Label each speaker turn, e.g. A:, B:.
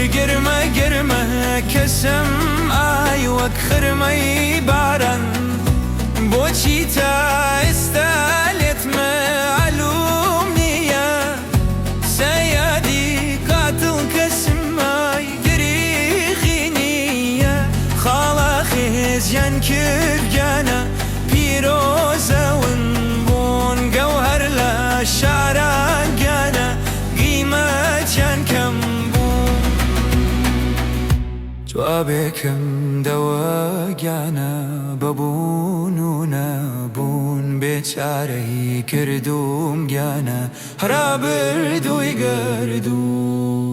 A: گرمە کەسم ئای وەک خرمەی باران بۆچی تا ئێستا لێت مەعلوم نییە سەیادی قاتڵ کەسم ئای دریغی نییە خاڵە خێزیان کرد گیانە پیرۆزەون بوون گەوهەر لە شاران گیانە قیمەتیان کەم جوابێکم دەوە گیانە بەبوون و نەبوون بێچارەی کردوم گیانە هەرا بردووی گەردوو